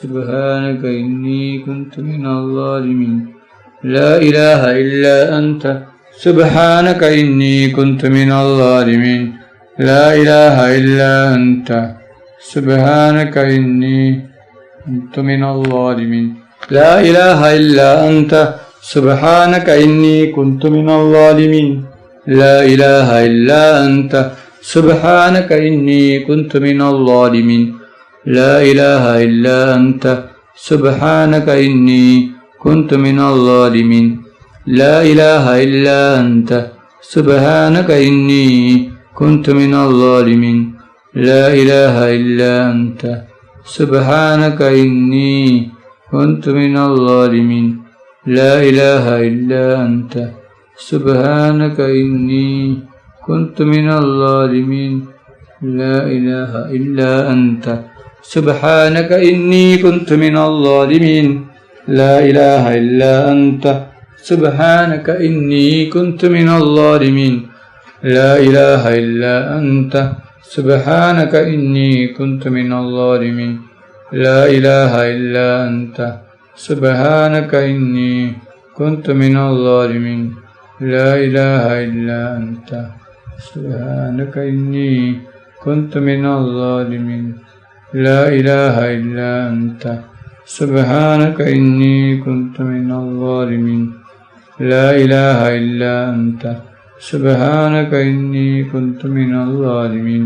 سبحانك إني كنت من الظالمين لا إله إلا أنت سبحانك إني كنت من الظالمين لا إله إلا أنت سبحانك إني كنت من الظالمين لا إله إلا أنت سبحانك إني كنت من الظالمين لا إله إلا أنت سبحانك إني كنت من الظالمين لا إله إلا أنت سبحانك إني كنت من الظالمين لا إله إلا أنت سبحانك إني كنت من الظالمين لا إله إلا أنت سبحانك إني كنت من الظالمين لا إله إلا أنت سبحانك إني كنت من الظالمين لا إله إلا أنت سبحانك إني كنت من الظالمين لا إله إلا أنت سبحانك إني كنت من الظالمين لا إله إلا أنت سبحانك إني كنت من الظالمين لا إله إلا أنت سبحانك إني كنت من الظالمين لا إله إلا أنت سبحانك إني كنت من الظالمين لا إله إلا أنت سبحانك إني كنت من الظالمين لا إله إلا أنت سبحانك إني كنت من الظالمين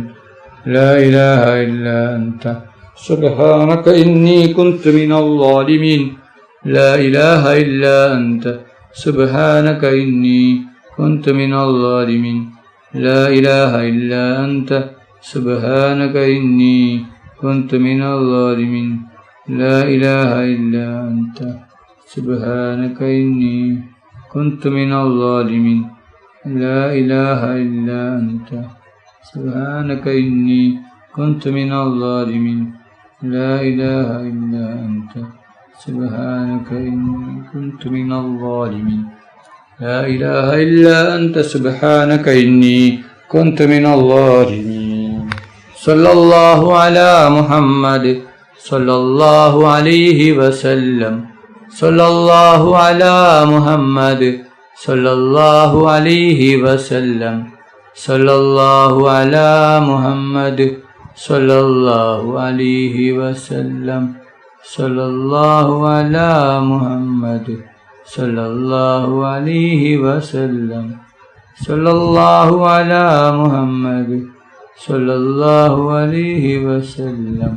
لا إله إلا أنت سبحانك إني كنت من الظالمين لا إله إلا أنت سبحانك إني كنت من الظالمين لا إله إلا أنت سبحانك إني كنت من الظالمين لا إله إلا أنت سبحانك إني كنت من الظالمين لا إله إلا أنت سبحانك إني كنت من الظالمين لا إله إلا أنت سبحانك إني كنت من الظالمين لا إله إلا أنت سبحانك إني كنت من الظالمين صلى الله على محمد صلى الله عليه وسلم صلى الله على محمد صلى الله عليه وسلم صلى الله على محمد صلى الله عليه وسلم صلى الله على محمد صلى الله عليه وسلم صلى الله على محمد صلى الله عليه وسلم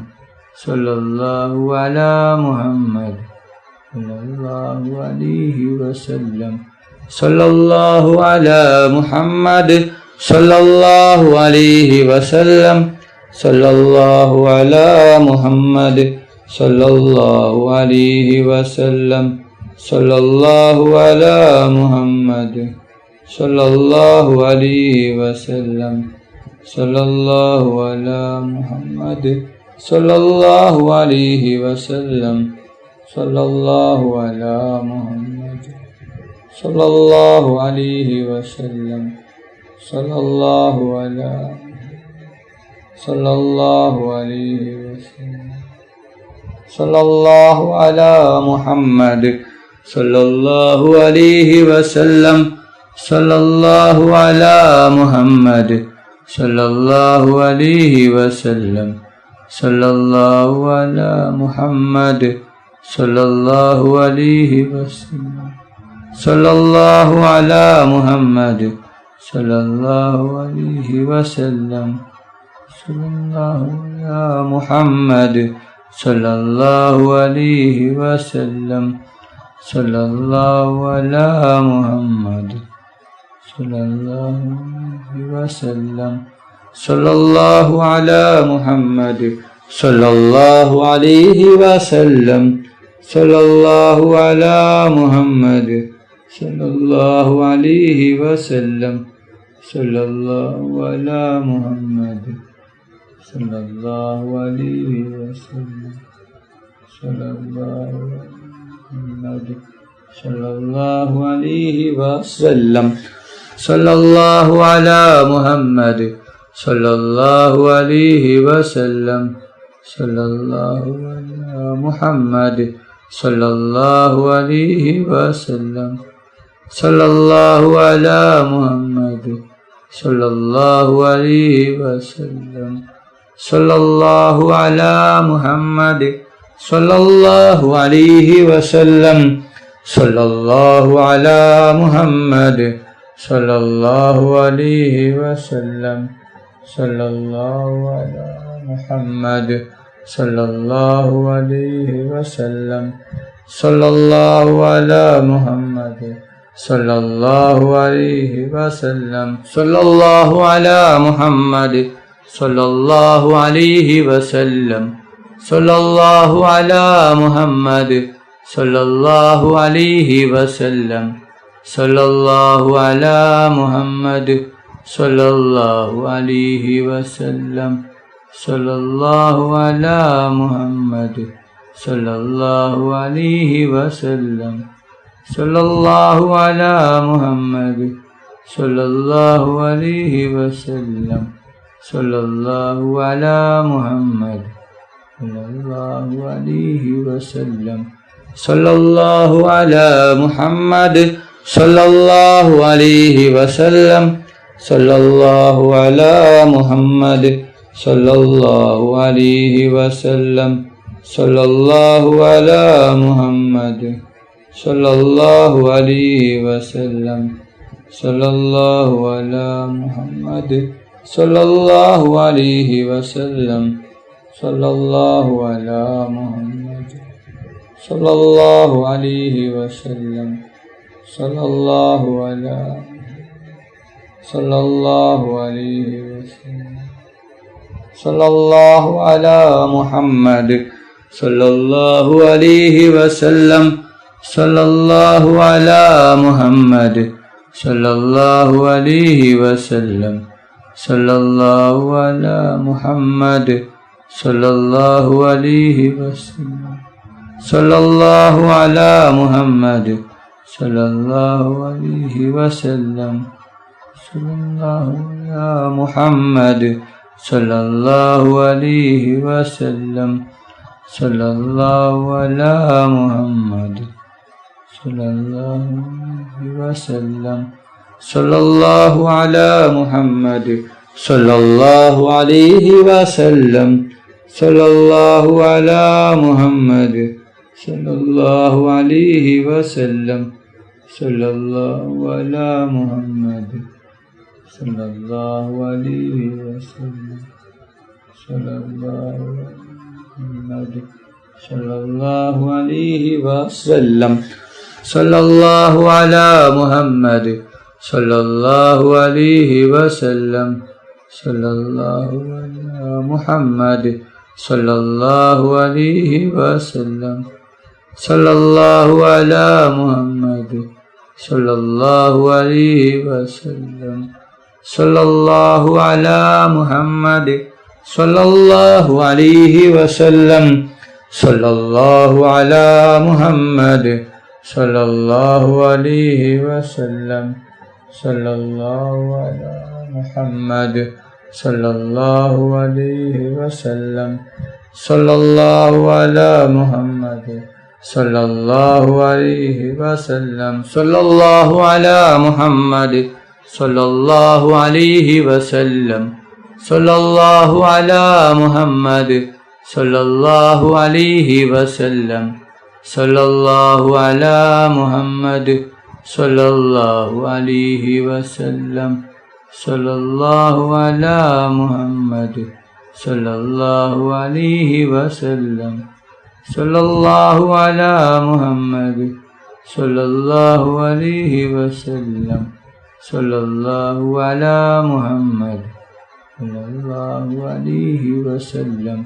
صلى الله على محمد صلى الله عليه وسلم صلى الله على محمد صلى الله عليه وسلم صلى الله على محمد صلى الله عليه وسلم صلى الله على محمد صلى الله عليه وسلم صلى الله على محمد صلى الله عليه وسلم صلى الله على محمد صلى الله عليه وسلم صلى الله على صلى الله عليه وسلم صلى الله على محمد صلى الله عليه وسلم صلى الله على محمد صلى الله عليه وسلم صلى الله على محمد صلى الله عليه وسلم صلى الله على محمد صلى الله عليه وسلم صلى الله على محمد صلى الله عليه وسلم صلى الله على محمد صلى الله عليه وسلم صلى الله على محمد صلى الله عليه وسلم صلى الله على محمد صلى الله عليه وسلم صلى الله على محمد صلى الله عليه وسلم صلى الله محمد صلى الله عليه وسلم صلى الله على محمد صلى الله عليه وسلم صلى الله على محمد صلى الله عليه وسلم صلى الله على محمد صلى الله عليه وسلم صلى الله على محمد صلى الله عليه وسلم صلى الله على محمد صلى الله عليه وسلم صلى الله على محمد صلى الله عليه وسلم صلى الله على محمد صلى الله عليه وسلم صلى الله على محمد صلى الله عليه وسلم صلى الله على محمد صلى الله عليه وسلم صلى الله على محمد صلى الله عليه وسلم صلى الله على محمد صلى الله عليه وسلم صلى الله على محمد صلى الله عليه وسلم صلى الله على محمد صلى الله عليه وسلم صلى الله على محمد صلى الله عليه وسلم صلى الله على محمد صلى الله عليه وسلم صلى الله على محمد صلى الله عليه وسلم صلى الله على محمد صلى الله عليه وسلم صلى الله على محمد صلى الله عليه وسلم صلى الله على صلى الله عليه وسلم صلى الله على محمد صلى الله عليه وسلم صلى الله على محمد صلى الله عليه وسلم صلى الله على محمد صلى الله عليه وسلم صلى الله على محمد صلى الله عليه وسلم صلى الله على محمد صلى الله عليه وسلم صلى الله على محمد صلى الله عليه وسلم صلى الله على محمد صلى الله عليه وسلم صلى الله على محمد صلى الله عليه وسلم صلى الله على محمد صلى الله عليه وسلم صلى الله محمد صلى الله عليه وسلم صلى الله على محمد صلى الله عليه وسلم صلى الله على محمد صلى الله عليه وسلم صلى الله على محمد صلى الله عليه وسلم صلى الله على محمد صلى الله عليه وسلم صلى الله على محمد صلى الله عليه وسلم صلى الله على محمد صلى الله عليه وسلم صلى الله على محمد صلى الله عليه وسلم صلى الله على محمد صلى الله عليه وسلم صلى الله على محمد صلى الله عليه وسلم صلى الله على محمد صلى الله عليه وسلم صلى الله على محمد صلى الله عليه وسلم صلى الله على محمد صلى الله عليه وسلم صلى الله على محمد صلى الله عليه وسلم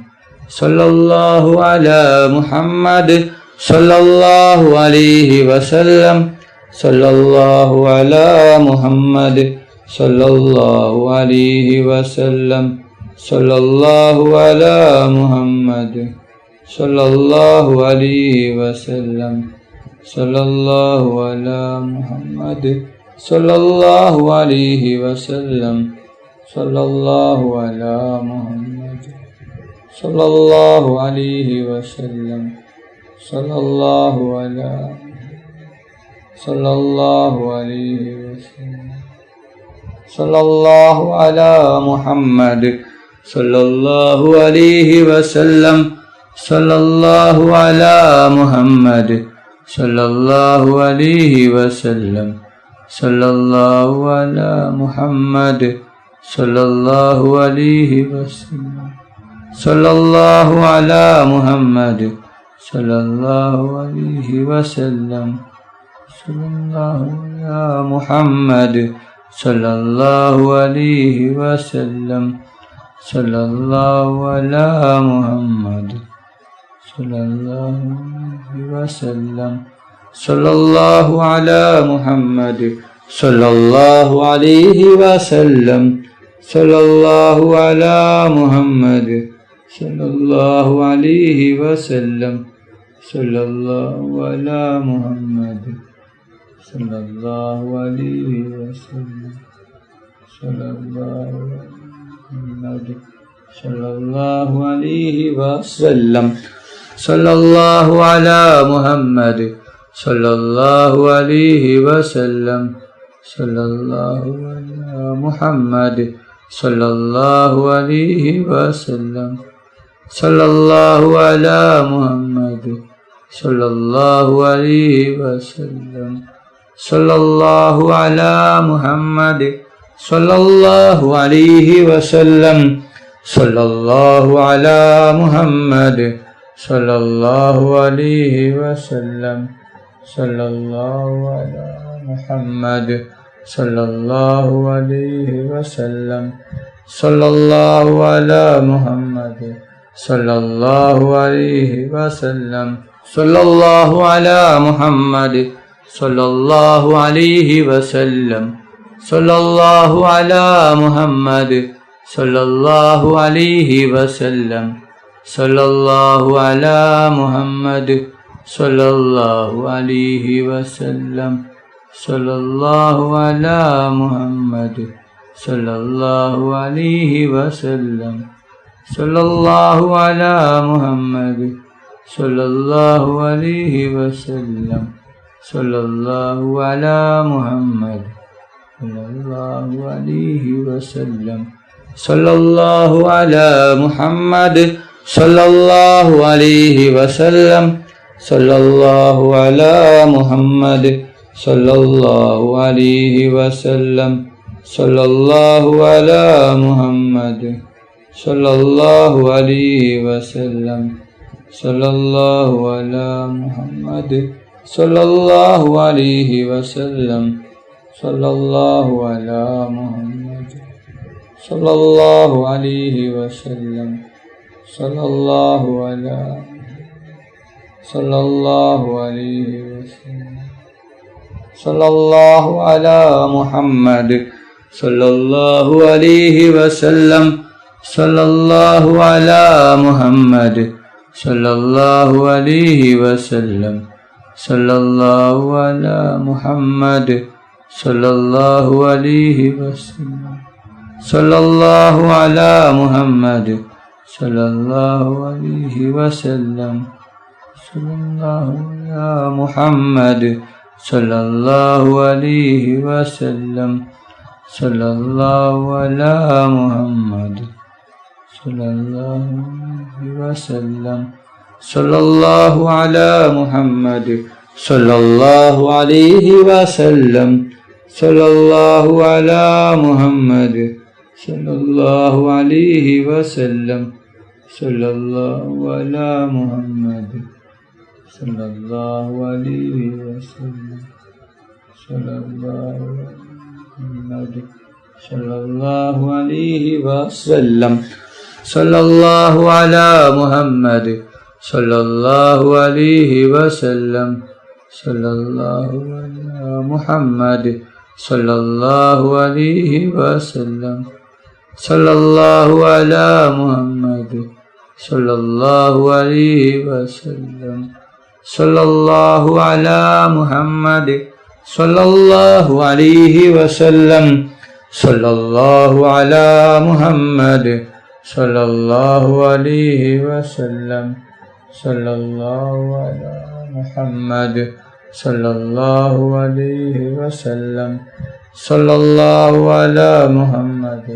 صلى الله على محمد صلى الله عليه وسلم صلى الله على محمد صلى الله عليه وسلم صلى الله على محمد صلى الله عليه وسلم صلى الله على محمد صلى الله عليه وسلم صلى الله على محمد صلى الله عليه وسلم صلى الله على صلى الله عليه وسلم صلى الله على محمد صلى الله عليه وسلم صلى الله على محمد صلى الله عليه وسلم صلى الله على محمد صلى الله عليه وسلم صلى الله على محمد صلى الله عليه وسلم صلى الله على محمد صلى الله عليه وسلم صلى الله على محمد صلى الله عليه وسلم صلى الله على محمد صلى الله عليه وسلم صلى الله على محمد صلى الله عليه وسلم صلى الله على محمد صلى الله عليه وسلم صلى الله محمد صلى الله عليه وسلم صلى الله على محمد صلى الله عليه وسلم صلى الله على محمد صلى الله عليه وسلم صلى الله على محمد صلى الله عليه وسلم صلى الله على محمد صلى الله عليه وسلم صلى الله على محمد صلى الله عليه وسلم صلى الله على محمد صلى الله عليه وسلم صلى الله على محمد صلى الله عليه وسلم صلى الله على محمد صلى الله عليه وسلم صلى الله على محمد صلى الله عليه وسلم صلى الله على محمد صلى الله عليه وسلم صلى الله على محمد صلى الله عليه وسلم صلى الله على محمد صلى الله عليه وسلم صلى الله على محمد صلى الله عليه وسلم صلى الله على محمد صلى الله عليه وسلم صلى الله على محمد صلى الله عليه وسلم صلى الله على محمد صلى الله عليه وسلم صلى الله على محمد صلى الله عليه وسلم صلى الله على محمد صلى الله عليه وسلم صلى الله على صلى الله عليه وسلم صلى الله على محمد صلى الله عليه وسلم صلى الله على محمد صلى الله عليه وسلم صلى الله على محمد صلى الله عليه وسلم صلى الله على محمد صلى الله عليه وسلم صلى الله على محمد صلى الله عليه وسلم صلى الله على محمد صلى الله عليه وسلم صلى الله على محمد صلى الله عليه وسلم صلى الله على محمد صلى الله عليه وسلم صلى الله على محمد صلى الله عليه وسلم صلى الله محمد صلى الله عليه وسلم صلى الله على محمد صلى الله عليه وسلم صلى الله على محمد صلى الله عليه وسلم صلى الله على محمد صلى الله عليه وسلم صلى الله على محمد صلى الله عليه وسلم صلى الله على محمد സല്ലല്ലാഹു അലൈഹി വസല്ലം. സല്ലല്ലാഹു അലാ മുഹമ്മദ് സല്ലല്ലാഹു അലൈഹി വസല്ലം. സല്ലല്ലാഹു അലാ മുഹമ്മദ്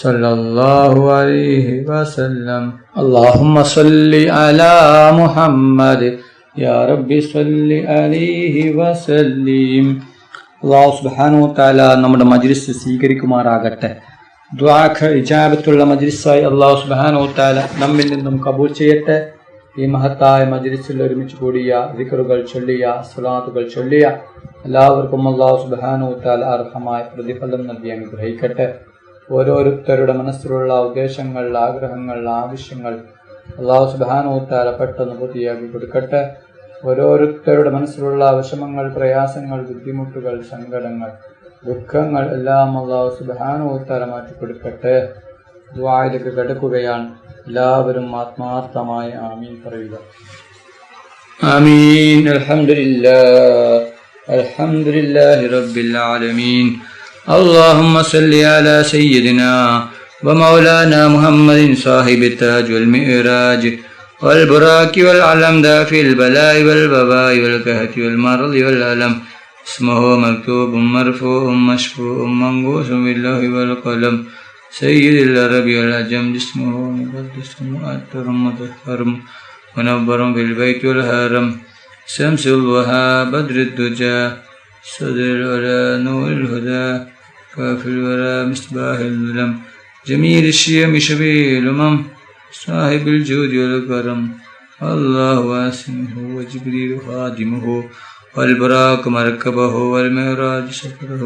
സല്ലല്ലാഹു അലൈഹി വസല്ലം. അല്ലാഹുമ്മ സല്ലി അലാ മുഹമ്മദ് യാ റബ്ബി സല്ലി അലൈഹി വസല്ലിം. അല്ലാഹു സുബ്ഹാനഹു വ തആല നമ്മുടെ മജ്ലിസ് സ്വീകരിക്കുമാറാകട്ടെ. ദുആക്ക് ഇജാബത്തുള്ള മജ്ലിസായി അല്ലാഹു സുബ്ഹാനഹു വ തആല നമ്മിൽ നിന്നും കബൂൽ ചെയ്യട്ടെ. ഈ മഹത്തായ മജ്ലിസിൽ ഒരുമിച്ച് കൂടിയ ദിക്റുകൾ ചൊല്ലിയ സ്വലാത്തുകൾ ചൊല്ലിയ എല്ലാവർക്കും അല്ലാഹു സുബ്ഹാനഹു വ തആല അർഹമായ പ്രതിഫലം നൽകി അനുഗ്രഹിക്കട്ടെ. ഓരോരുത്തരുടെ മനസ്സിലുള്ള ഉദ്ദേശങ്ങൾ, ആഗ്രഹങ്ങൾ, ആവശ്യങ്ങൾ അല്ലാഹു സുബ്ഹാനഹു വ തആല പെട്ടെന്ന് പൂർത്തിയാക്കി കൊടുക്കട്ടെ. ഓരോരുത്തരുടെ മനസ്സിലുള്ള വിഷമങ്ങൾ, പ്രയാസങ്ങൾ, ബുദ്ധിമുട്ടുകൾ, സങ്കടങ്ങൾ, ദുഃഖങ്ങൾ എല്ലാം അല്ലാഹു സുബ്ഹാനഹു വ തആല മാറ്റിക്കൊടുക്കട്ടെ. ദുആയിലേക്ക് കടക്കുകയാണ്. എല്ലാവരും ആത്മാർത്ഥമായ ആമീൻ പറയുക. ആമീൻ. അൽഹംദുലില്ലാഹി റബ്ബിൽ ആലമീൻ. اللهم صل على سيدنا ومولانا محمد صاحب التاج والمئراج والبراك والعلم دافع البلاء والوباء والكهف والمرض والألم. اسمه مكتوب مرفوع مشفوع منقوش بالله والقلم. سيد العرب والعجم جسمه مقدس مؤثر مطهر منور في البيت والهرم. شمس الوهاب بدر الدجى صدر الولا نور الهدى كافي الورى مصباح الظلم. جميل الشيم شبيه الأمم صاحب الجود والكرم. الله واسمه وجبريل خادمه والبراق مركبه والمعراج سفره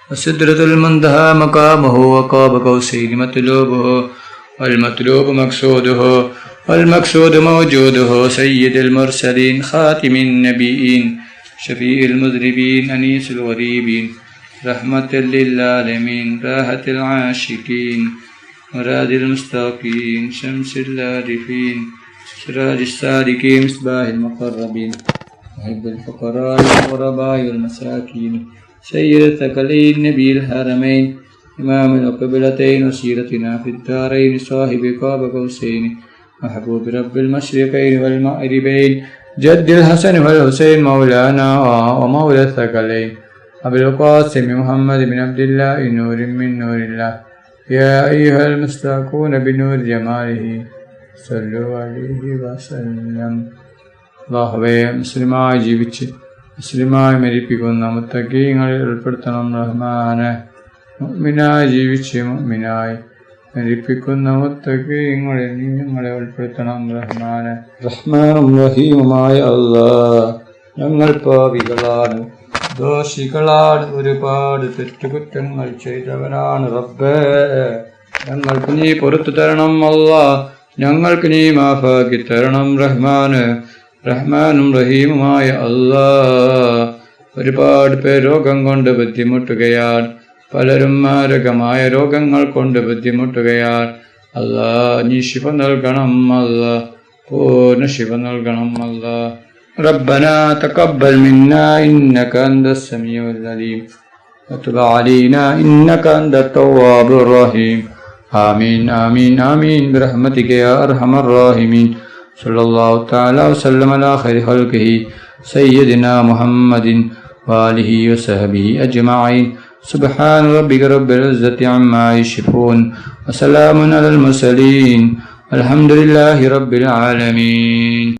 وسدرة المنتهى مقامه وقاب قوسين مطلوبه والمطلوب مقصوده والمقصود موجوده. سيد المرسلين خاتم النبيين شفيع المذنبين أنيس الغريبين رحمة للعالمين راحة العاشقين مراد المستقيم شمس العارفين سراج السالكين مصباح المقربين محب الفقراء والغرباء والمساكين سيد الثقلين نبي الحرمين إمام القبلتين وسيرتنا في الدارين صاحب قاب قوسين محبوب رب المشرقين والمغربين جد الحسن والحسين مولانا ومولى الثقلين أبي القاسم محمد بن عبد الله نور من نور الله. يا أيها المستاقون بنور جماله صلوا عليه وسلم. അല്ലാഹുവേ, മുസ്ലിമായി ജീവിച്ച് മുസ്ലിമായി മരിപ്പിക്കുന്ന മുത്തഖീങ്ങളിൽ ഉൾപ്പെടുത്തണം റഹ്മാനെ. മുഅ്മിനായി ജീവിച്ച് മുഅ്മിനായി മരിപ്പിക്കുന്ന മുത്തഖീങ്ങളിൽ ഞങ്ങളെ ഉൾപ്പെടുത്തണം റഹ്മാനെ. റഹ്മാനും റഹീമുമായ അല്ലാഹ്, ഞങ്ങൾ പാപികളാണ്, ദോഷികളാണ്, ഒരുപാട് തെറ്റുകുറ്റങ്ങൾ ചെയ്തവരാണ് റബ്ബേ. ഞങ്ങൾക്ക് നീ പുറത്തു തരണം അല്ലാഹ്, ഞങ്ങൾക്ക് നീ മാഫാക്കി തരണം റഹ്മാന്. റഹ്മാനും റഹീമുമായ അല്ലാഹ്, ഒരുപാട് പേർ രോഗം കൊണ്ട് ബുദ്ധിമുട്ടുകയാണ്, പലരും മാരകമായ രോഗങ്ങൾ കൊണ്ട് ബുദ്ധിമുട്ടുകയാണ്. അല്ലാഹ്, നീ ശിഫ നൽകണം അല്ലാഹ്, പൂർണ്ണ ശിഫ നൽകണം അല്ലാഹ്. ربنا تقبل منا إنك أنت السميع العليم وتب علينا إنك أنت التواب الرحيم. آمين آمين آمين برحمتك يا أرحم الراحمين. صلى الله تعالى وسلم على خير خلقه سيدنا محمد وآله وصحبه أجمعين. سبحان ربك رب العزة عما يصفون وسلام على المرسلين الحمد لله رب العالمين.